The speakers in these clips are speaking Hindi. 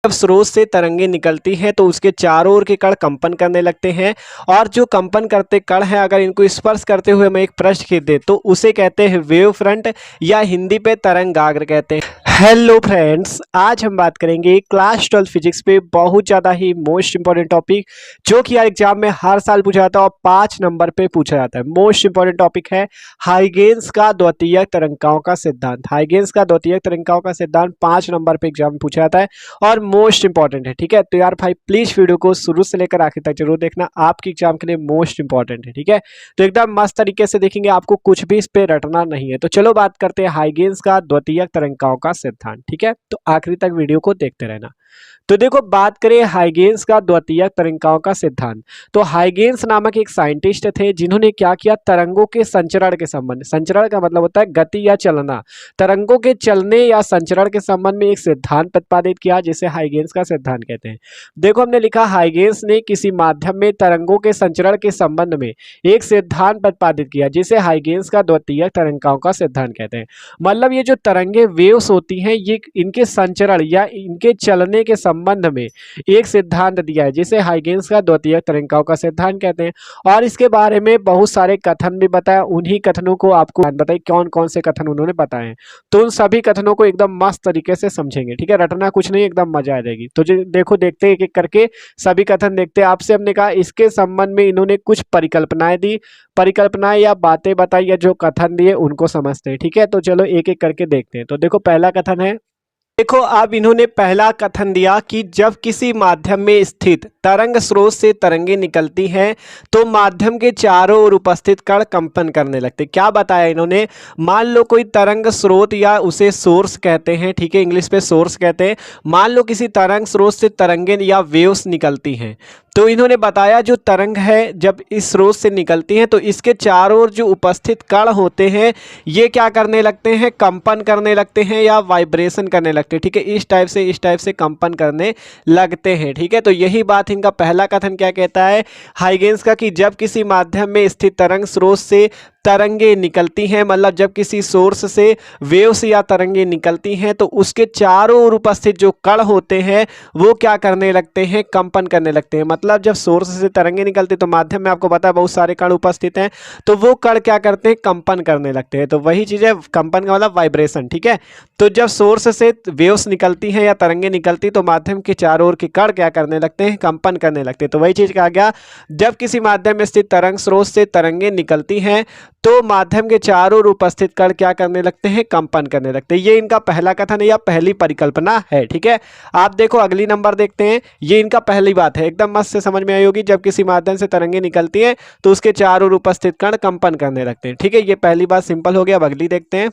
जब स्रोत से तरंगे निकलती हैं तो उसके चारों ओर के कण कंपन करने लगते हैं और जो कंपन करते कण हैं अगर इनको स्पर्श करते हुए मैं एक पृष्ठ खींच दे तो उसे कहते हैं वेव फ्रंट या हिंदी पे तरंगाग्र कहते हैं। हेलो फ्रेंड्स, आज हम बात करेंगे क्लास 12 फिजिक्स पे बहुत ज़्यादा ही मोस्ट इंपॉर्टेंट टॉपिक जो कि यार एग्जाम में हर साल पूछा जाता है और 5 नंबर पे पूछा जाता है। मोस्ट इंपॉर्टेंट टॉपिक है हाइगेन्स का द्वितीयक तरंगिकाओं का सिद्धांत। हाइगेन्स का द्वितीयक तरंगिकाओं का सिद्धांत 5 नंबर पे एग्जाम में पूछा जाता है और मोस्ट इंपॉर्टेंट है। ठीक है, तो यार भाई प्लीज वीडियो को शुरू से लेकर आखिर तक जरूर देखना, आपकी एग्जाम के लिए मोस्ट इंपॉर्टेंट है। ठीक है, तो एकदम मस्त तरीके से देखेंगे, आपको कुछ भी इस पे रटना नहीं है। तो चलो बात करते हैं हाइगेन्स का द्वितीयक तरंगिकाओं का सिद्धांत। ठीक है, तो आखिरी तक वीडियो को देखते रहना। तो देखो, बात करें हाइगेन्स का द्वितीयक तरंगिकाओं का सिद्धांत, तो हाइगेन्स नामक एक साइंटिस्ट थे जिन्होंने क्या किया, तरंगों के संचरण के संबंध, संचरण का मतलब होता है गति या चलना, तरंगों के चलने या संचरण के संबंध में एक सिद्धांत प्रतिपादित किया जिसे हाइगेन्स का सिद्धांत कहते हैं। देखो, हमने लिखा हाइगेन्स ने किसी माध्यम में तरंगों के संचरण के संबंध में एक सिद्धांत प्रतिपादित किया जिसे हाइगेन्स का द्वितीयक तरंगिकाओं का सिद्धांत कहते हैं। मतलब ये जो तरंगे वेव्स होती हैं ये इनके संचरण या इनके चलने के संबंध में एक सिद्धांत दिया है जिसे हाइगेन्स का द्वितीयक तरंगिकाओं का सिद्धांत कहते हैं। और इसके बारे में बहुत सारे कथन भी बताया, उन्हीं कथनों को आपको बताइए कौन कौन से कथन उन्होंने बताए हैं। तो उन सभी कथनों को एकदम मस्त तरीके से समझेंगे। ठीक है, रटना कुछ नहीं, एकदम मजा आ जाएगी। तो देखो, देखते हैं एक एक करके सभी कथन देखते हैं। आपसे हमने कहा इसके संबंध में इन्होंने कुछ परिकल्पनाएं दी, परिकल्पनाएं या बातें बताई या जो कथन दिए उनको समझते हैं। ठीक है, तो चलो एक एक करके देखते हैं। तो देखो, पहला कथन है, देखो अब इन्होंने पहला कथन दिया कि जब किसी माध्यम में स्थित तरंग स्रोत से तरंगे निकलती हैं तो माध्यम के चारों ओर उपस्थित कण कंपन करने लगते। क्या बताया इन्होंने, मान लो कोई तरंग स्रोत या उसे सोर्स कहते हैं, ठीक है, इंग्लिश पे सोर्स कहते हैं। मान लो किसी तरंग स्रोत से तरंगे या वेव्स निकलती हैं तो इन्होंने बताया जो तरंग है जब इस स्रोत से निकलती हैं तो इसके चारों ओर जो उपस्थित कण होते हैं ये क्या करने लगते हैं, कंपन करने लगते हैं या वाइब्रेशन करने लगते हैं। ठीक है, इस टाइप से कंपन करने लगते हैं। ठीक है, तो यही बात इनका पहला कथन क्या कहता है हाइगेन्स का, कि जब किसी माध्यम में स्थित तरंग स्रोत से तरंगे निकलती हैं, मतलब जब किसी सोर्स से वेव्स या तरंगे निकलती हैं तो उसके चारों ओर उपस्थित जो कण होते हैं वो क्या करने लगते हैं, कंपन करने लगते हैं। मतलब जब सोर्स से तरंगे निकलती तो माध्यम में आपको पता है बहुत सारे कण उपस्थित हैं, तो वो कण क्या करते हैं, कंपन करने लगते हैं। तो वही चीज़ है, कंपन का मतलब वाइब्रेशन। ठीक है, तो जब सोर्स से वेव्स निकलती हैं या तरंगे निकलती तो माध्यम के चारों ओर के कण क्या करने लगते हैं, कंपन करने लगते हैं। तो वही चीज़ कहा गया, जब किसी माध्यम में स्थित तरंग स्रोत से तरंगे निकलती हैं तो माध्यम के चारों ओर उपस्थित कण क्या करने लगते हैं, कंपन करने लगते हैं। ये इनका पहला कथन है या पहली परिकल्पना है। ठीक है, आप देखो अगली नंबर देखते हैं, ये इनका पहली बात है, एकदम मस्त से समझ में आई होगी। जब किसी माध्यम से तरंगे निकलती हैं तो उसके चारों ओर उपस्थित कण कंपन करने लगते हैं। ठीक है, ये पहली बात सिंपल हो गया। अब अगली देखते हैं।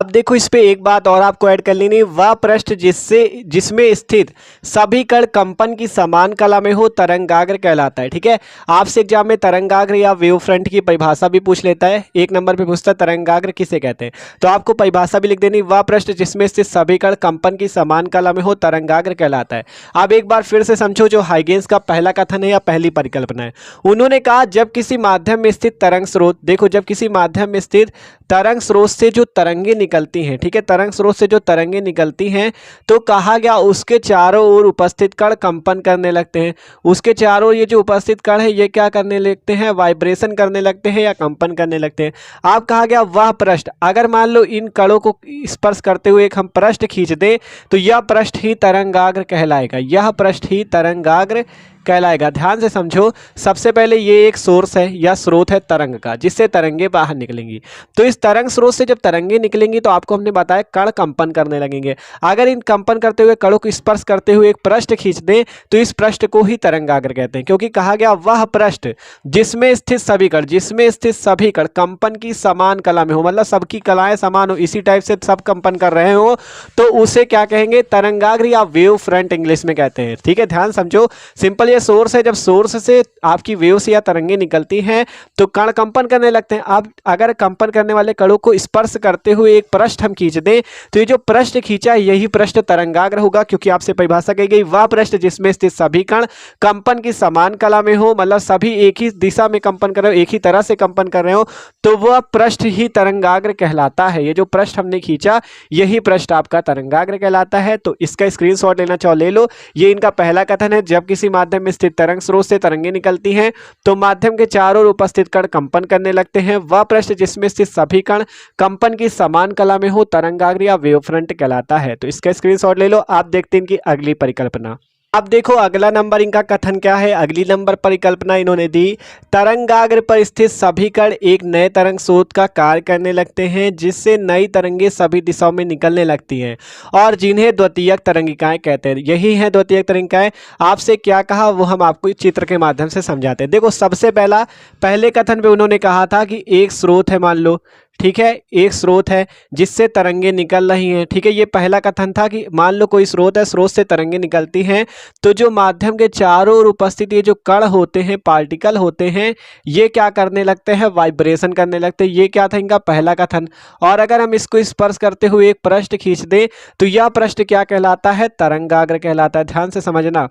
अब देखो, इस पे एक बात और आपको ऐड कर लेनी, वह पृष्ठ जिसमें स्थित सभी कण कंपन की समान कला में हो तरंगाग्र कहलाता है। ठीक है, आपसे एग्जाम में तरंगाग्र या वेव फ्रंट की परिभाषा भी पूछ लेता है, एक नंबर पे पूछता है तरंगाग्र किसे कहते हैं, तो आपको परिभाषा भी लिख देनी, वह पृष्ठ जिसमें स्थित सभी कण कंपन की समान कला में हो तरंगाग्र कहलाता है। अब एक बार फिर से समझो, जो हाइगेन्स का पहला कथन है या पहली परिकल्पना है, उन्होंने कहा जब किसी माध्यम में स्थित तरंग स्रोत, देखो जब किसी माध्यम में स्थित तरंग स्रोत से जो तरंगे निकलती हैं, ठीक है, तरंग स्रोत से जो तरंगे निकलती हैं तो कहा गया उसके चारों ओर उपस्थित कण कंपन करने लगते हैं। उसके चारों ओर ये जो उपस्थित कण है ये क्या करने लगते हैं, वाइब्रेशन करने लगते हैं या कंपन करने लगते हैं। आप कहा गया वह पृष्ठ, अगर मान लो इन कणों को स्पर्श करते हुए एक हम पृष्ठ खींच दें तो यह पृष्ठ ही तरंगाग्र कहलाएगा, यह पृष्ठ ही तरंगाग्र कहलाएगा। ध्यान से समझो, सबसे पहले ये एक सोर्स है या स्रोत है तरंग का जिससे तरंगे बाहर निकलेंगी। तो इस तरंग स्रोत से जब तरंगे निकलेंगी तो आपको हमने बताया कण कंपन करने लगेंगे। अगर इन कंपन करते हुए कणों को स्पर्श करते हुए एक पृष्ठ खींच दें तो इस पृष्ठ को ही तरंगाग्र कहते हैं, क्योंकि कहा गया वह पृष्ठ जिसमें स्थित सभी कण, जिसमें स्थित सभी कण कंपन की समान कला में हो, मतलब सबकी कलाएं समान हो, इसी टाइप से सब कंपन कर रहे हो, तो उसे क्या कहेंगे, तरंगाग्र या वेव फ्रंट इंग्लिश में कहते हैं। ठीक है, ध्यान समझो, सिंपल ये सोर्स है, जब सोर्स से आपकी वेव्स या तरंगे निकलती हैं तो कण कंपन करने लगते हैं। अब अगर कंपन करने वाले कणों को स्पर्श करते हुए एक पृष्ठ हम खींच दें तो ये जो पृष्ठ खींचा यही पृष्ठ तरंगाग्र होगा, क्योंकि आपसे परिभाषा कही गई वह पृष्ठ जिसमें स्थित सभी कण कंपन की समान कला में हो, मतलब सभी एक ही दिशा में कंपन कर रहे हो, एक ही तरह से कंपन कर रहे हो, तो वह पृष्ठ ही तरंगाग्र कहलाता है। ये जो पृष्ठ हमने खींचा यही पृष्ठ आपका तरंगाग्र कहलाता है। तो इसका स्क्रीनशॉट लेना चाहो ले लो। ये इनका पहला कथन है, जब किसी माध्यम में स्थित तरंग स्रोत से तरंगे निकलती हैं तो माध्यम के चारों ओर उपस्थित कण कंपन करने लगते हैं। वह पृष्ठ जिसमें स्थित सभी कण कंपन की समान कला में हो तरंगाग्र या वेव फ्रंट कहलाता है। तो इसका स्क्रीनशॉट ले लो। आप देखते हैं इनकी अगली परिकल्पना। अब देखो अगला नंबर इनका कथन क्या है। अगली नंबर परिकल्पना इन्होंने दी, तरंगाग्र पर स्थित सभी कण एक नए तरंग स्रोत का कार्य करने लगते हैं, जिससे नई तरंगे सभी दिशाओं में निकलने लगती हैं और जिन्हें द्वितीयक तरंगिकाएं कहते हैं। यही है द्वितीयक तरंगिकाएं। आपसे क्या कहा वो हम आपको चित्र के माध्यम से समझाते हैं। देखो सबसे पहले कथन पे उन्होंने कहा था कि एक स्रोत है, मान लो, ठीक है, एक स्रोत है जिससे तरंगे निकल रही हैं, ठीक है। ये पहला कथन था कि मान लो कोई स्रोत है, स्रोत से तरंगे निकलती हैं तो जो माध्यम के चारों ओर उपस्थित ये जो कण होते हैं, पार्टिकल होते हैं, ये क्या करने लगते हैं, वाइब्रेशन करने लगते हैं। ये क्या था इनका पहला कथन। और अगर हम इसको स्पर्श करते हुए एक पृष्ठ खींच दें तो यह पृष्ठ क्या कहलाता है, तरंगाग्र कहलाता है। ध्यान से समझना,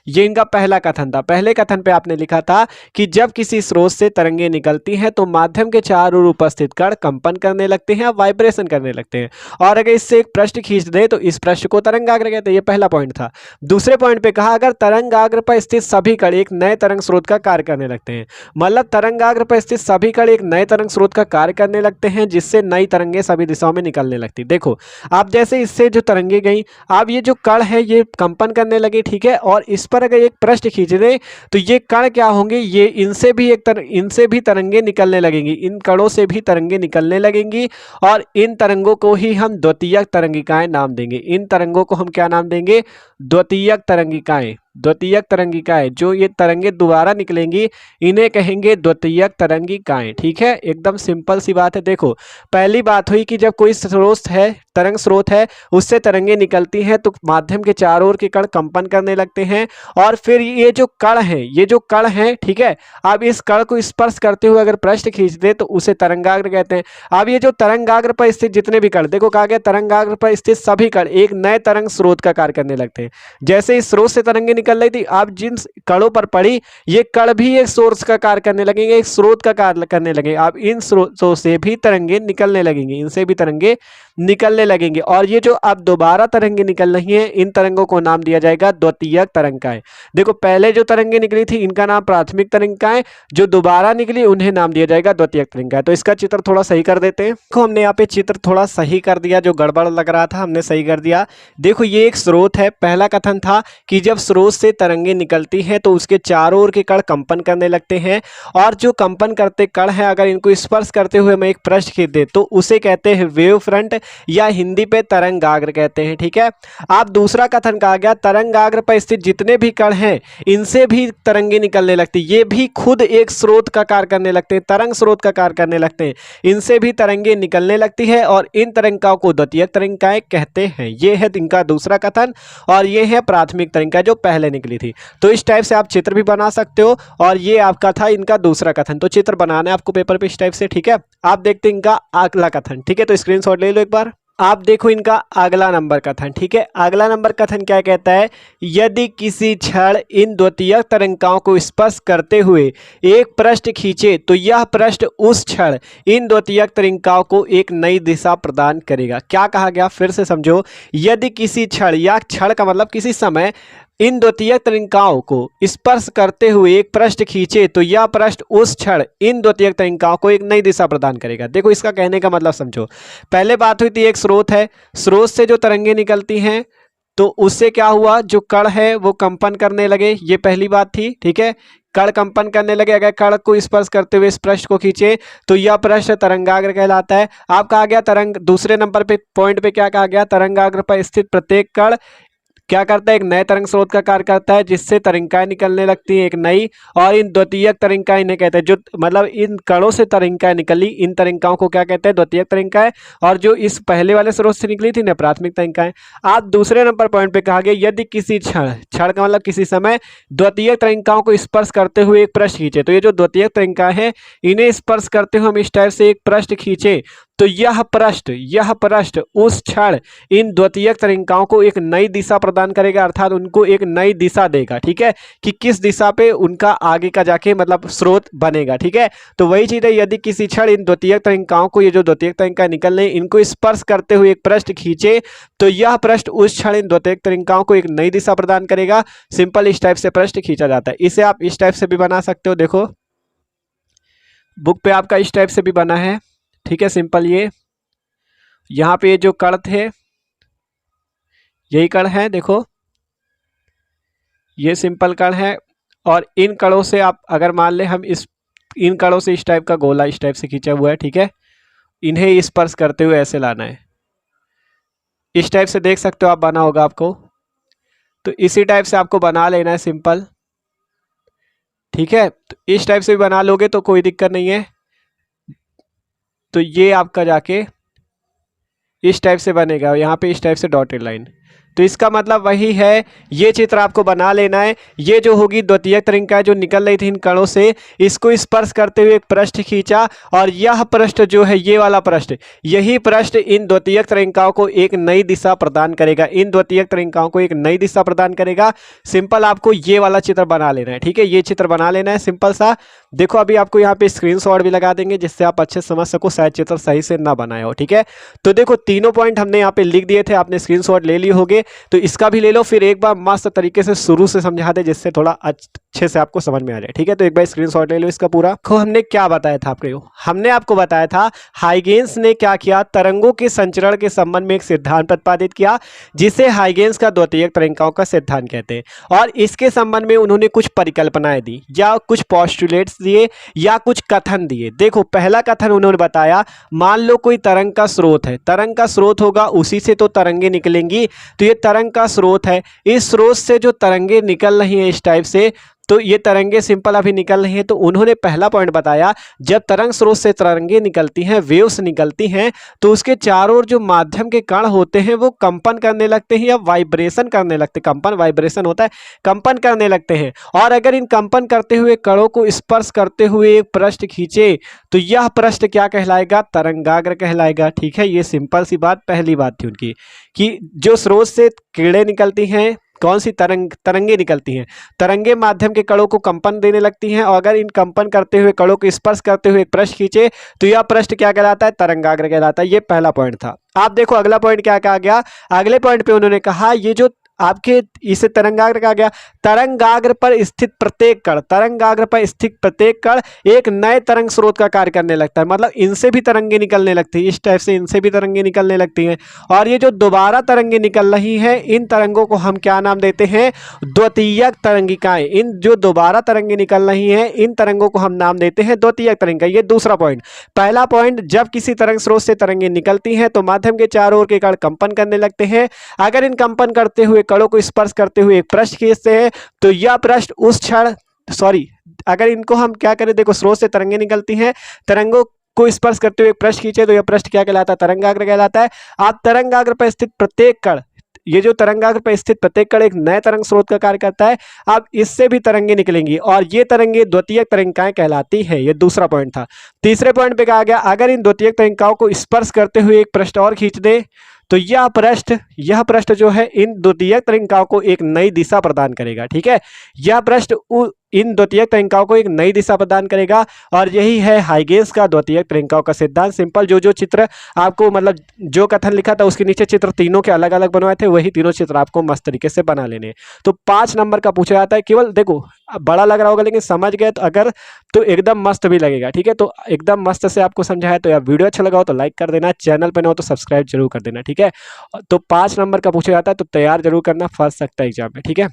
ये इनका पहला कथन था। पहले कथन पे आपने लिखा था कि जब किसी स्रोत से तरंगे निकलती हैं तो माध्यम के चारों ओर उपस्थित कण कंपन करने लगते हैं, वाइब्रेशन करने लगते हैं। और अगर इससे एक पृष्ठ खींच दे तो इस पृष्ठ को तरंगाग्र कहते हैं। ये पहला पॉइंट था। दूसरे पॉइंट पे कहा अगर तरंगाग्र पर स्थित सभी कण एक नए तरंग स्रोत का कार्य करने लगते हैं, मतलब तरंगाग्र पर स्थित सभी कण एक नए तरंग स्रोत का कार्य करने लगते हैं, जिससे नई तरंगे सभी दिशाओं में निकलने लगती। देखो आप जैसे इससे जो तरंगे गई, अब ये जो कण है ये कंपन करने लगे, ठीक है। और इस पर अगर एक पृष्ठ खींच दे तो ये कण क्या होंगे, ये इनसे भी तरंगे निकलने लगेंगी, इन कणों से भी तरंगे निकलने लगेंगी और इन तरंगों को ही हम द्वितीयक तरंगिकाएं नाम देंगे। इन तरंगों को हम क्या नाम देंगे, द्वितीयक तरंगिकाएं। द्वितीयक तरंगिकाएं, जो ये तरंगे दोबारा निकलेंगी इन्हें कहेंगे द्वितीयक तरंगिकाएं, ठीक है। एकदम सिंपल सी बात है। देखो पहली बात हुई कि जब कोई स्रोत है, तरंग स्रोत है, उससे तरंगे निकलती हैं तो माध्यम के चारों ओर के कण कंपन करने लगते हैं और फिर ये जो कण है, ठीक है, अब इस कण को स्पर्श करते हुए अगर पृष्ठ खींच दे तो उसे तरंगाग्र कहते हैं। अब ये जो तरंगाग्र पर स्थित जितने भी कण, देखो कहा गया तरंगाग्र पर स्थित सभी कण एक नए तरंग स्रोत का कार्य करने लगते हैं। जैसे इस स्रोत से तरंगे निकल रही थी, अब जिन कणों पर पड़ी ये कण भी एक सोर्स का कार्य करने लगेंगे, एक स्रोत का कार्य करने लगेंगे। अब इन स्रोतों से भी तरंगे निकलने लगेंगे, इनसे भी तरंगे निकलने लगेंगे और ये जो अब दोबारा तरंगे निकल रही हैं इन तरंगों को नाम दिया जाएगा द्वितीयक तरंगिकाएं। देखो पहले जो तरंगे निकली थी इनका नाम प्राथमिक तरंगिकाएं, जो दोबारा निकली उन्हें नाम दिया जाएगा द्वितीयक तरंगिकाएं। तो इसका चित्र थोड़ा सही कर देते हैं। देखो हमने यहाँ पे चित्र थोड़ा सही कर दिया, जो गड़बड़ लग रहा था हमने सही कर दिया। देखो ये एक स्रोत है। पहला कथन था कि जब स्रोत से तरंगे निकलती हैं तो उसके चारों ओर के कण कंपन करने लगते हैं और जो कंपन करते कण है अगर इनको स्पर्श करते हुए मैं एक पृष्ठ खींच दे तो उसे कहते हैं वेव फ्रंट या हिंदी पे तरंगाग्र कहते हैं, ठीक है। अब दूसरा कथन कहा गया तरंगाग्र पर स्थित जितने भी कण हैं इनसे भी तरंगे निकलने लगती, ये भी खुद एक स्रोत का कार्य करने लगते हैं, तरंग स्रोत का कार्य करने लगते हैं, इनसे भी तरंगे निकलने लगती है और इन तरंगिकाओं को द्वितीयक तरंगिकाएं कहते हैं। ये है इनका दूसरा कथन और ये है प्राथमिक तरंगिका जो पहले निकली थी। तो इस टाइप से आप चित्र भी बना सकते हो और ये आपका था इनका दूसरा कथन। तो चित्र बनाना है आपको पेपर पे इस टाइप से, ठीक है। आप देखते हैं इनका अगला कथन, ठीक है। तो स्क्रीनशॉट ले लो एक बार। आप देखो इनका अगला नंबर कथन, ठीक है। अगला नंबर कथन क्या कहता है, यदि किसी क्षण इन द्वितीयक तरंगिकाओं को स्पर्श करते हुए एक पृष्ठ खींचे तो यह पृष्ठ उस क्षण इन द्वितीयक तरंगिकाओं को एक नई दिशा प्रदान करेगा। क्या कहा गया, फिर से समझो। यदि किसी क्षण, या क्षण का मतलब किसी समय, इन द्वितीयक तरंगिकाओं को स्पर्श करते हुए एक पृष्ठ खींचे तो यह पृष्ठ उस क्षण इन द्वितीयक तरंगिकाओं को एक नई दिशा प्रदान करेगा। देखो इसका कहने का मतलब समझो। पहले बात हुई थी एक स्रोत है, स्रोत से जो तरंगे निकलती हैं तो उससे क्या हुआ, जो कण है वो कंपन करने लगे, ये पहली बात थी, ठीक है। कण कंपन करने लगे, अगर कण को स्पर्श करते हुए इस पृष्ठ को खींचे तो यह पृष्ठ तरंगाग्र कहलाता है। अब कहा गया तरंग, दूसरे नंबर पे पॉइंट पे क्या कहा गया, तरंगाग्र पर स्थित प्रत्येक कण क्या करता है, एक नए तरंग स्रोत का कार्य करता है जिससे तरंगिकाएं निकलने लगती हैं एक नई, और इन द्वितीयक तरंगिकाएं इन्हें कहते हैं, जो मतलब इन कणों से तरंगिकाएं निकली इन तरंगिकाओं को क्या कहते हैं, द्वितीयक तरंगिकाएं, और जो इस पहले वाले स्रोत से निकली थी ना प्राथमिक तरंगिकाएं। आप दूसरे नंबर पॉइंट पे कहा गया यदि किसी क्षण, क्षण का मतलब किसी समय, द्वितीयक तरंगिकाओं को स्पर्श करते हुए एक पृष्ठ खींचे, तो ये जो द्वितीयक तरंगिकाएं हैं इन्हें स्पर्श करते हुए हम इस टाइप से एक पृष्ठ खींचे तो यह पृष्ठ उस क्षण इन द्वितीयक तरंगिकाओं को एक नई दिशा प्रदान करेगा, अर्थात उनको एक नई दिशा देगा, ठीक है, कि किस दिशा पे उनका आगे का जाके मतलब स्रोत बनेगा, ठीक है। तो वही चीज है, यदि किसी क्षण इन द्वितीयक तरंगिकाओं को, ये जो द्वितीयक तरंगिकाएं निकल रही इनको स्पर्श करते हुए एक पृष्ठ खींचे तो यह पृष्ठ उस क्षण इन द्वितीयक तरंगिकाओं को एक नई दिशा प्रदान करेगा। सिंपल इस टाइप से पृष्ठ खींचा जाता है। इसे आप इस टाइप से भी बना सकते हो, देखो बुक पे आपका इस टाइप से भी बना है, ठीक है। सिंपल ये यहाँ पे जो कण थे यही कण है, देखो ये सिंपल कण है, और इन कणों से आप अगर मान ले हम इन कणों से इस टाइप का गोला इस टाइप से खींचा हुआ है, ठीक है, इन्हें स्पर्श करते हुए ऐसे लाना है, इस टाइप से देख सकते हो आप, बना होगा आपको, तो इसी टाइप से आपको बना लेना है सिंपल, ठीक है। तो इस टाइप से भी बना लोगे तो कोई दिक्कत नहीं है। तो ये आपका जाके इस टाइप से बनेगा, यहाँ पे इस टाइप से डॉटेड लाइन, तो इसका मतलब वही है, ये चित्र आपको बना लेना है। ये जो होगी द्वितीयक तरंगिका जो निकल रही थी इन कणों से, इसको स्पर्श करते हुए एक पृष्ठ खींचा, और यह पृष्ठ जो है ये वाला पृष्ठ, यही पृष्ठ इन द्वितीयक तरंगिकाओं को एक नई दिशा प्रदान करेगा, इन द्वितीयक तरंगिकाओं को एक नई दिशा प्रदान करेगा। सिंपल आपको ये वाला चित्र बना लेना है, ठीक है, ये चित्र बना लेना है सिंपल सा। देखो अभी आपको यहाँ पे स्क्रीनशॉट भी लगा देंगे जिससे आप अच्छे समझ सको, शायद चित्र सही से ना बनाए हो, ठीक है। तो देखो तीनों पॉइंट हमने यहाँ पे लिख दिए थे, आपने स्क्रीनशॉट ले लिए होंगे, तो इसका भी ले लो, फिर एक बार मस्त तरीके से शुरू से समझा दे जिससे थोड़ा अच्छे से आपको समझ में आ जाए, ठीक है। तो एक बार स्क्रीनशॉट ले लो इसका पूरा। हमने क्या बताया था आपको, हमने आपको बताया था हाइगेंस ने क्या किया, तरंगों के संचरण के संबंध में एक सिद्धांत प्रतिपादित किया जिसे हाइगेंस का द्वितीयक तरंगिकाओं का सिद्धांत कहते हैं, और इसके संबंध में उन्होंने कुछ परिकल्पनाएं दी या कुछ पोस्टुलेट्स दिए या कुछ कथन दिए। देखो पहला कथन उन्होंने बताया, मान लो कोई तरंग का स्रोत है, तरंग का स्रोत होगा उसी से तो तरंगे निकलेंगी, तो ये तरंग का स्रोत है, इस स्रोत से जो तरंगे निकल रही हैं इस टाइप से, तो ये तरंगे सिंपल अभी निकल रही हैं। तो उन्होंने पहला पॉइंट बताया, जब तरंग स्रोत से तरंगे निकलती हैं, वेव्स निकलती हैं, तो उसके चारों ओर जो माध्यम के कण होते हैं वो कंपन करने लगते हैं या वाइब्रेशन करने लगते हैं, कंपन वाइब्रेशन होता है, कंपन करने लगते हैं। और अगर इन कंपन करते हुए कणों को स्पर्श करते हुए एक पृष्ठ खींचे तो यह पृष्ठ क्या कहलाएगा, तरंगाग्र कहलाएगा, ठीक है। ये सिंपल सी बात, पहली बात थी उनकी कि जो स्रोत से किरणें निकलती हैं, कौन सी तरंगे निकलती हैं, तरंगे माध्यम के कणों को कंपन देने लगती हैं, और अगर इन कंपन करते हुए कणों को स्पर्श करते हुए एक पृष्ठ खींचे तो यह पृष्ठ क्या कहलाता है, तरंगाग्र कहलाता है। ये पहला पॉइंट था। आप देखो अगला पॉइंट क्या कहा गया, अगले पॉइंट पे उन्होंने कहा ये जो आपके इसे तरंगाग्र कहा गया, तरंगाग्र पर स्थित प्रत्येक कण, तरंगाग्र पर स्थित प्रत्येक कण एक नए तरंग स्रोत का कार्य करने लगता है, मतलब इनसे भी तरंगे निकलने लगती है, इस टाइप से इनसे भी तरंगे निकलने लगती हैं। और ये जो दोबारा तरंगे निकल रही हैं, इन तरंगों को हम क्या नाम देते हैं, द्वितीयक तरंगिकाएं। इन जो दोबारा तरंगे निकल रही हैं इन तरंगों को हम नाम देते हैं द्वितीयक तरंगिकाएं। ये दूसरा पॉइंट। पहला पॉइंट, जब किसी तरंग स्रोत से तरंगे निकलती हैं तो माध्यम के चारों ओर के कण कंपन करने लगते हैं, अगर इन कंपन करते हुए कणों को स्पर्श करते हुए एक पृष्ठ खींचते हैं तो यह पृष्ठ उस क्षण, अगर इनको हम क्या करें, देखो स्रोत से तरंगे निकलती हैं, तरंगों को स्पर्श करते हुए एक पृष्ठ खींचे तो यह पृष्ठ क्या कहलाता है, तरंगाग्र कहलाता है। आप तरंगाग्र पर स्थित प्रत्येक कण, ये जो तरंगाग्र पर स्थित प्रत्येक कण एक नए तरंग स्रोत का कार्य करता है, अब इससे भी तरंगे निकलेंगी और ये तरंगे द्वितीयक तरंगिकाएं कहलाती है। ये दूसरा पॉइंट था। तीसरे पॉइंट पे कहा गया, अगर इन द्वितीयक तरंगिकाओं को स्पर्श करते हुए एक पृष्ठ और खींच दे तो यह पृष्ठ जो है इन द्वितीयक तरंगिकाओं को एक नई दिशा प्रदान करेगा, ठीक है। यह पृष्ठ इन द्वितीयक तरंगिकाओं को एक नई दिशा प्रदान करेगा, और यही है हाइगेंस का द्वितीयक तरंगिकाओं का सिद्धांत। सिंपल जो चित्र आपको मतलब जो कथन लिखा था उसके नीचे चित्र तीनों के अलग अलग बनवाए थे, वही तीनों चित्र आपको मस्त तरीके से बना लेने। तो 5 नंबर का पूछा जाता है। केवल देखो बड़ा लग रहा होगा लेकिन समझ गए तो अगर तो एकदम मस्त भी लगेगा, ठीक है। तो एकदम मस्त से आपको समझाया। तो यार वीडियो अच्छा लगा हो तो लाइक कर देना, चैनल पर न हो तो सब्सक्राइब जरूर कर देना, ठीक है। तो 5 नंबर का पूछा जाता है, तो तैयार जरूर करना, फंस सकता है एग्जाम में, ठीक है।